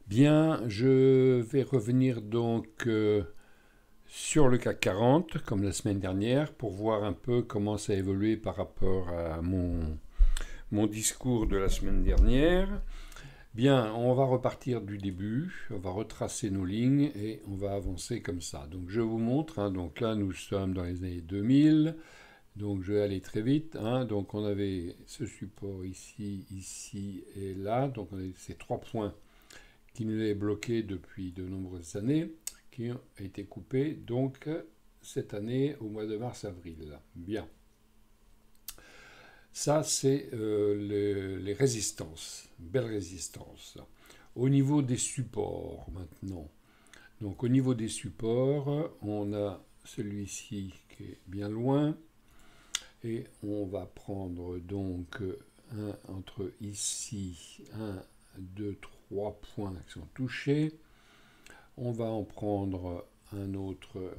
Bien, je vais revenir donc sur le CAC 40, comme la semaine dernière, pour voir un peu comment ça a évolué par rapport à mon discours de la semaine dernière. Bien, on va repartir du début, on va retracer nos lignes et on va avancer comme ça. Donc je vous montre, donc là nous sommes dans les années 2000, donc je vais aller très vite. Donc on avait ce support ici, ici et là, donc on a ces 3 points qui nous est bloqué depuis de nombreuses années, qui ont été coupés donc cette année au mois de mars-avril. Bien. Ça, c'est les résistances, belles résistances. Au niveau des supports maintenant. Donc au niveau des supports, on a celui-ci qui est bien loin. Et on va prendre donc entre ici 1, 2, 3 points qui sont touchés. On va en prendre un autre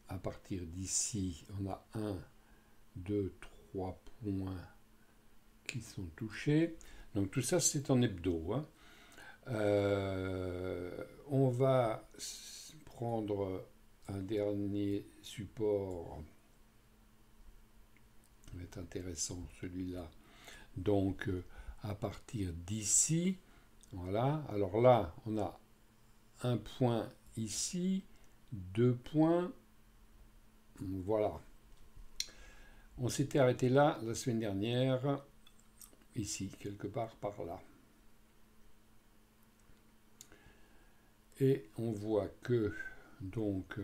à partir d'ici. On a 1, 2, 3 points qui sont touchés. Donc tout ça c'est en hebdo. On va prendre un dernier support. Ça va être intéressant celui-là. Donc à partir d'ici, voilà. Alors là, on a un point ici, 2 points, voilà. On s'était arrêté là la semaine dernière, ici, quelque part par là. Et on voit que, donc,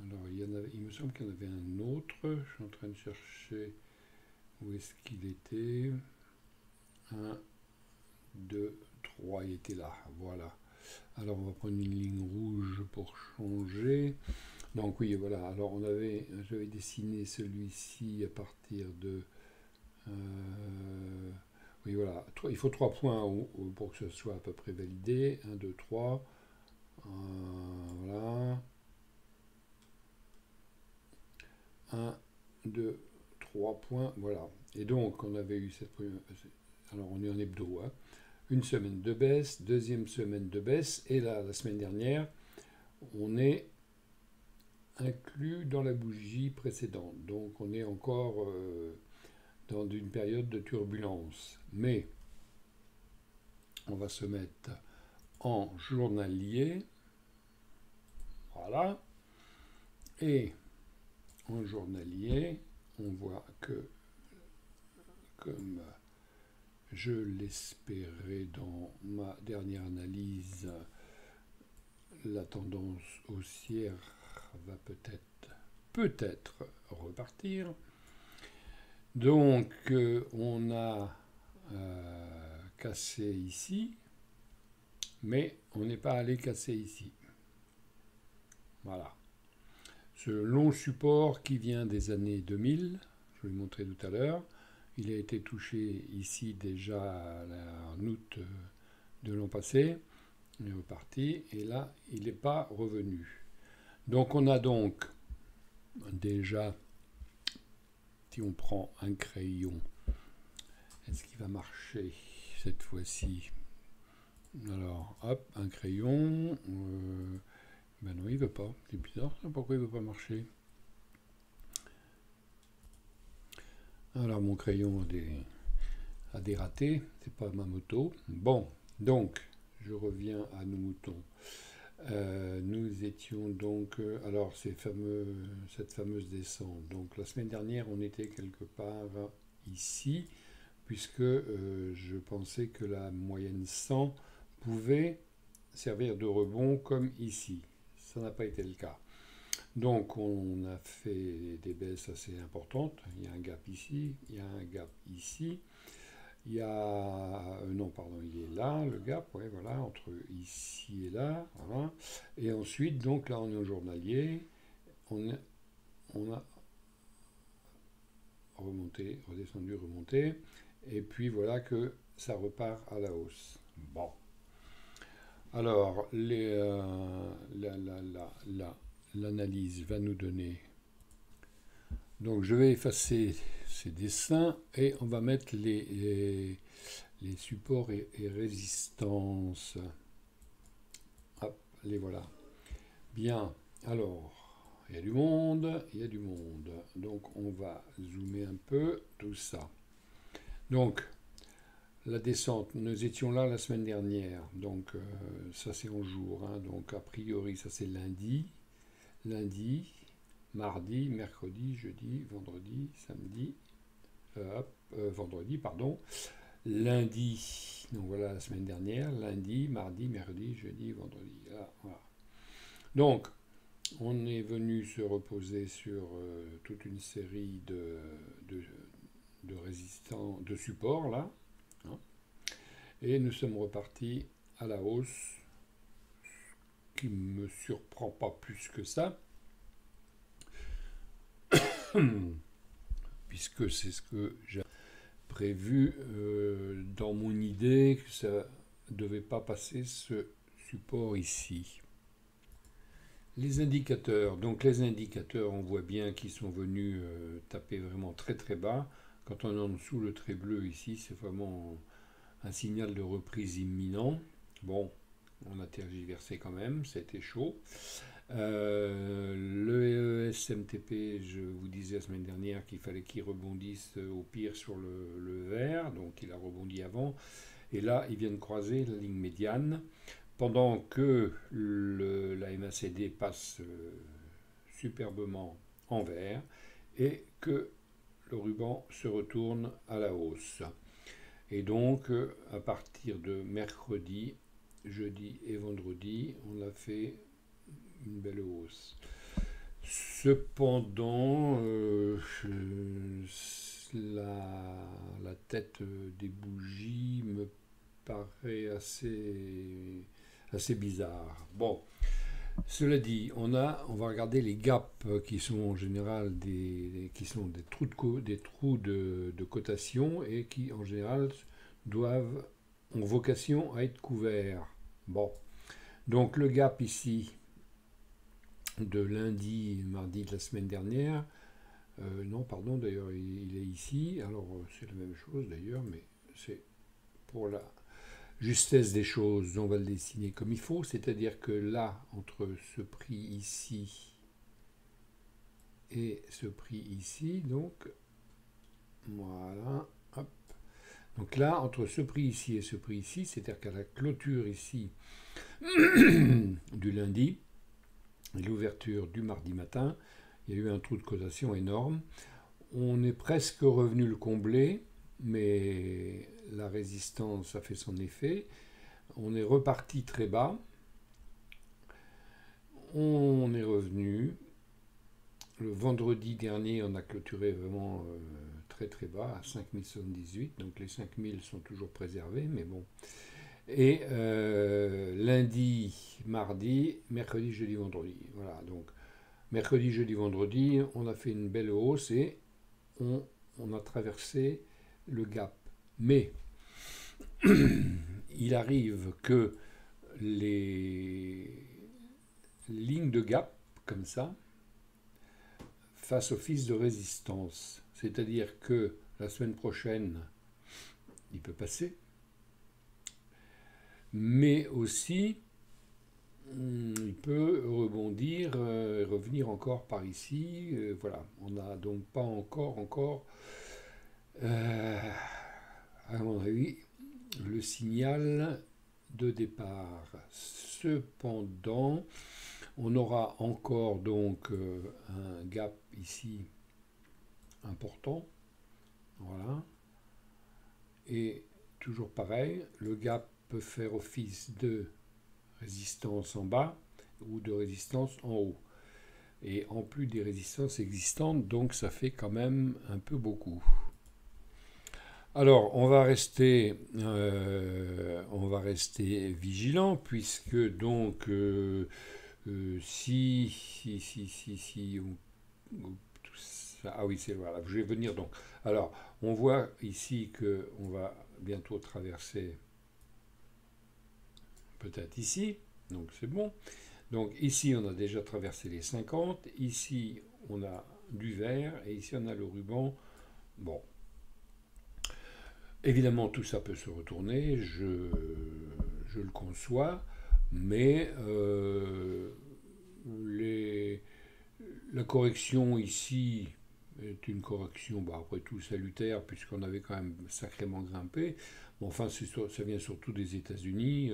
alors il me semble qu'il y en avait un autre, je suis en train de chercher où est-ce qu'il était. 1, 2, 3, il était là, voilà. Alors on va prendre une ligne rouge pour changer. Donc oui, voilà. Alors j'avais dessiné celui-ci à partir de, oui voilà, il faut 3 points pour que ce soit à peu près validé. 1, 2, 3. Voilà. 1, 2, 3 points, voilà. Et donc on avait eu cette première. Alors on est en hebdo, une semaine de baisse, deuxième semaine de baisse, et là, la semaine dernière, on est inclus dans la bougie précédente. Donc on est encore dans une période de turbulence. Mais on va se mettre en journalier. Voilà. Et en journalier, on voit que, comme je l'espérais dans ma dernière analyse, la tendance haussière va peut-être repartir. Donc on a cassé ici, mais on n'est pas allé casser ici. Voilà. Ce long support qui vient des années 2000, je vous l'ai montré tout à l'heure, il a été touché ici déjà en août de l'an passé, il est reparti, et là il n'est pas revenu. Donc on a donc déjà, si on prend un crayon, est-ce qu'il va marcher cette fois-ci? Alors hop, un crayon, ben non, il ne veut pas, c'est bizarre ça, pourquoi il ne veut pas marcher? Alors mon crayon a des ratés, c'est pas ma moto. Bon, donc je reviens à nos moutons. Nous étions donc, alors cette fameuse descente. Donc la semaine dernière, on était quelque part ici, puisque je pensais que la moyenne 100 pouvait servir de rebond comme ici. Ça n'a pas été le cas. Donc on a fait des baisses assez importantes. Il y a un gap ici, il y a un gap ici. Il y a... non, pardon, il est là, le gap, ouais, voilà, entre ici et là. Voilà. Et ensuite, donc là, on est au journalier. On a remonté, redescendu, remonté. Et puis voilà que ça repart à la hausse. Bon. Alors, l'analyse va nous donner. Donc, je vais effacer ces dessins et on va mettre les supports et résistances. Hop, les voilà. Bien, alors, il y a du monde, il y a du monde. Donc on va zoomer un peu tout ça. Donc, la descente, nous étions là la semaine dernière, donc ça c'est en jour, hein, donc a priori ça c'est lundi, mardi, mercredi, jeudi, vendredi, samedi, vendredi, pardon, lundi, donc voilà la semaine dernière, lundi, mardi, mercredi, jeudi, vendredi, là, voilà. Donc, on est venu se reposer sur toute une série de résistants, de supports là, hein, et nous sommes repartis à la hausse, qui ne me surprend pas plus que ça, puisque c'est ce que j'ai prévu dans mon idée, que ça ne devait pas passer ce support ici. Les indicateurs, donc les indicateurs, on voit bien qu'ils sont venus taper vraiment très très bas. Quand on est en dessous, le trait bleu ici, c'est vraiment un signal de reprise imminent. Bon, on a tergiversé quand même, c'était chaud. Le SMTP, je vous disais la semaine dernière qu'il fallait qu'il rebondisse au pire sur le vert, donc il a rebondi avant. Et là, il vient de croiser la ligne médiane, pendant que la MACD passe superbement en vert et que le ruban se retourne à la hausse. Et donc, à partir de mercredi, jeudi et vendredi, on a fait une belle hausse. Cependant, la tête des bougies me paraît assez bizarre. Bon, cela dit, on va regarder les gaps qui sont en général des trous de cotation et qui en général ont vocation à être couverts. Bon, donc le gap ici de lundi, mardi de la semaine dernière, non, pardon, d'ailleurs il est ici, alors c'est la même chose d'ailleurs, mais c'est pour la justesse des choses, on va le dessiner comme il faut, c'est-à-dire que là, entre ce prix ici et ce prix ici, donc, voilà, hop. Donc là, entre ce prix ici et ce prix ici, c'est-à-dire qu'à la clôture ici du lundi, et l'ouverture du mardi matin, il y a eu un trou de cotation énorme. On est presque revenu le combler, mais la résistance a fait son effet. On est reparti très bas. On est revenu. Le vendredi dernier, on a clôturé vraiment très très bas, à 5078. Donc les 5000 sont toujours préservés, mais bon. Et lundi, mardi, mercredi, jeudi, vendredi. Voilà, donc mercredi, jeudi, vendredi, on a fait une belle hausse et on a traversé le gap. Mais il arrive que les lignes de gap, comme ça, fassent office de résistance. C'est-à-dire que la semaine prochaine, il peut passer, mais aussi il peut rebondir et revenir encore par ici. Voilà, on n'a donc pas encore à mon avis, le signal de départ. Cependant, on aura encore donc un gap ici important. Voilà. Et toujours pareil, le gap peut faire office de résistance en bas ou de résistance en haut. Et en plus des résistances existantes, donc ça fait quand même un peu beaucoup. Alors, on va rester vigilant, puisque donc ah oui, c'est voilà, je vais venir donc. Alors, on voit ici que on va bientôt traverser peut-être ici, donc c'est bon. Donc ici, on a déjà traversé les 50, ici, on a du vert, et ici, on a le ruban. Bon. Évidemment, tout ça peut se retourner, je le conçois, mais les, la correction ici est une correction, bah, après tout, salutaire, puisqu'on avait quand même sacrément grimpé. Bon, enfin, ça vient surtout des États-Unis,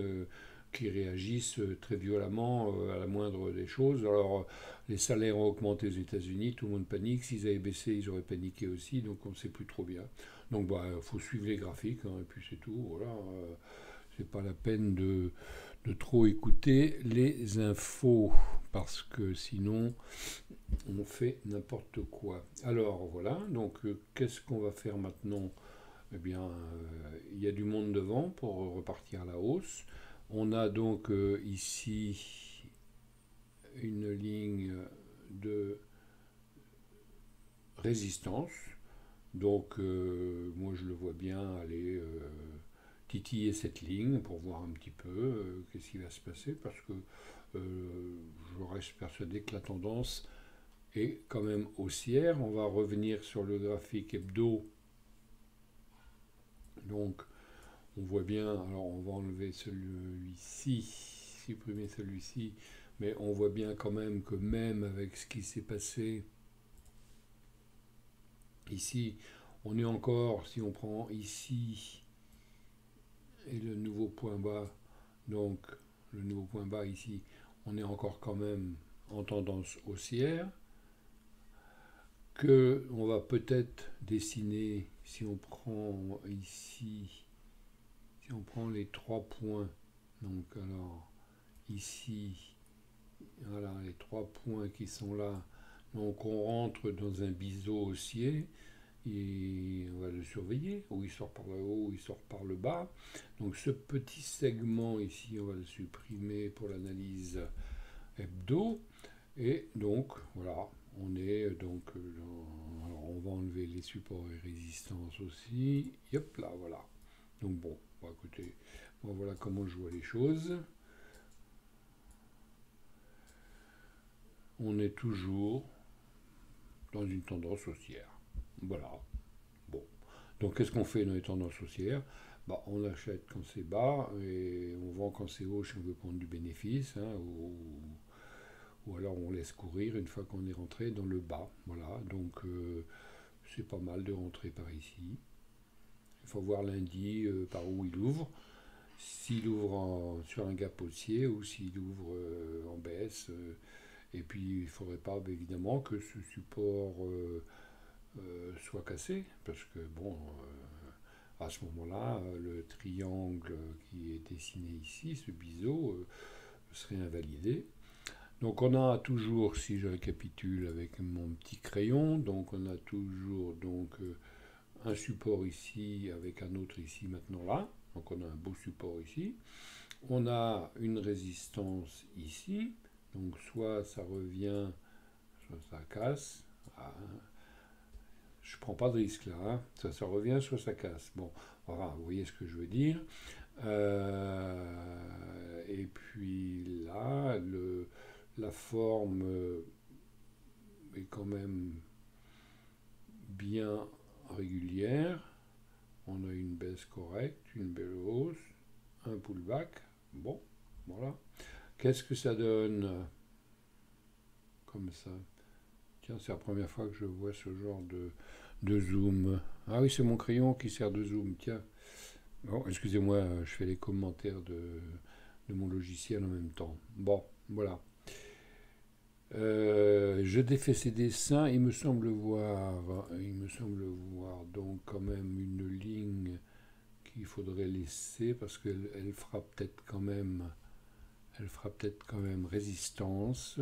qui réagissent très violemment à la moindre des choses. Alors, les salaires ont augmenté aux États-Unis, tout le monde panique. S'ils avaient baissé, ils auraient paniqué aussi, donc on ne sait plus trop bien. Donc, bah, faut suivre les graphiques, hein, et puis c'est tout. Voilà, c'est pas la peine de trop écouter les infos, parce que sinon, on fait n'importe quoi. Alors, voilà, donc qu'est-ce qu'on va faire maintenant? Eh bien, il y a du monde devant pour repartir à la hausse. On a donc ici une ligne de résistance. Donc, moi, je le vois bien aller titiller cette ligne pour voir un petit peu qu'est-ce qui va se passer, parce que je reste persuadé que la tendance est quand même haussière. On va revenir sur le graphique hebdo. Donc, on voit bien, alors on va enlever celui-ci, supprimer celui-ci, mais on voit bien quand même que même avec ce qui s'est passé ici, on est encore, si on prend ici et le nouveau point bas, donc le nouveau point bas ici, on est encore quand même en tendance haussière, que on va peut-être dessiner, si on prend ici, si on prend les 3 points, donc alors ici, voilà les 3 points qui sont là, donc on rentre dans un biseau haussier, et on va le surveiller, où il sort par le haut, où il sort par le bas. Donc ce petit segment ici, on va le supprimer pour l'analyse hebdo, et donc voilà, on est donc alors on va enlever les supports et résistances aussi, hop là, voilà. Donc bon, écoutez, bon, voilà comment je vois les choses. On est toujours dans une tendance haussière. Voilà. Bon. Donc qu'est-ce qu'on fait dans les tendances haussières? Bah, on achète quand c'est bas et on vend quand c'est haut si on veut prendre du bénéfice, hein, ou alors on laisse courir une fois qu'on est rentré dans le bas. Voilà. Donc c'est pas mal de rentrer par ici. Il faut voir lundi par où il ouvre. S'il ouvre sur un gap haussier ou s'il ouvre en baisse. Et puis il ne faudrait pas évidemment que ce support soit cassé, parce que bon, à ce moment-là, le triangle qui est dessiné ici, ce biseau, serait invalidé. Donc on a toujours, si je récapitule avec mon petit crayon, donc on a toujours donc un support ici avec un autre ici maintenant là. Donc on a un beau support ici. On a une résistance ici. Donc soit ça revient, soit ça casse. Ah, je prends pas de risque là. Hein. Ça revient, soit ça casse. Bon, voilà, vous voyez ce que je veux dire. Et puis là, la forme est quand même bien régulière. On a une baisse correcte, une belle hausse, un pullback. Bon, voilà. Qu'est-ce que ça donne comme ça? Tiens, c'est la première fois que je vois ce genre de zoom. Ah oui, c'est mon crayon qui sert de zoom. Tiens. Bon, excusez-moi, je fais les commentaires de mon logiciel en même temps. Bon, voilà. Je défais ces dessins. Il me semble voir donc quand même une ligne qu'il faudrait laisser parce qu'elle fera peut-être quand même, résistance.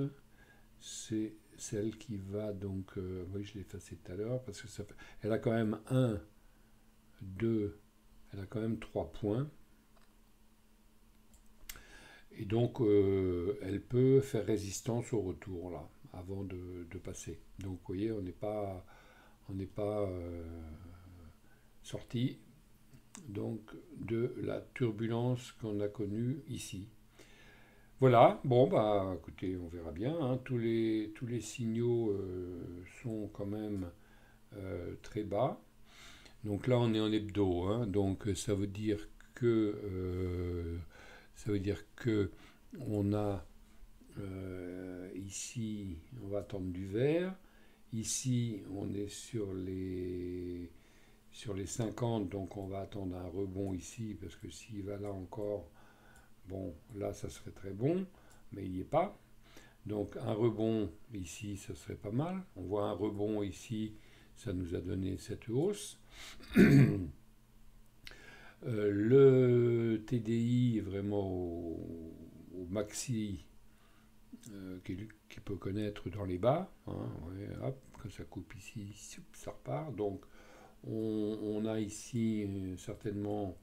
C'est celle qui va donc, oui, je l'ai effacée tout à l'heure parce que elle a quand même 1, 2, elle a quand même 3 points. Et donc, elle peut faire résistance au retour, là, avant de passer. Donc, vous voyez, on n'est pas sorti donc, de la turbulence qu'on a connue ici. Voilà, bon, bah, écoutez, on verra bien. Hein. Tous les signaux sont quand même très bas. Donc là, on est en hebdo, hein, donc ça veut dire que on a ici, on va attendre du vert. Ici, on est sur les 50, donc on va attendre un rebond ici, parce que s'il va là encore, bon, là, ça serait très bon, mais il n'y est pas. Donc un rebond ici, ça serait pas mal. On voit un rebond ici, ça nous a donné cette hausse. Le TDI vraiment au maxi qui peut connaître dans les bas. Hein, ouais, hop, quand ça coupe ici, ça repart. Donc on a ici certainement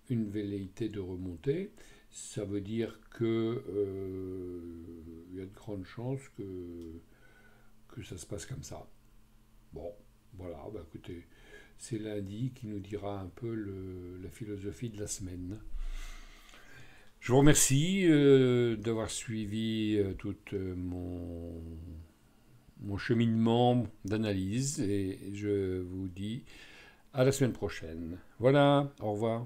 une velléité de remontée. Ça veut dire que il y a de grandes chances que ça se passe comme ça. Bon, voilà, bah écoutez, c'est lundi qui nous dira un peu la philosophie de la semaine. Je vous remercie d'avoir suivi tout mon cheminement d'analyse et je vous dis à la semaine prochaine. Voilà, au revoir.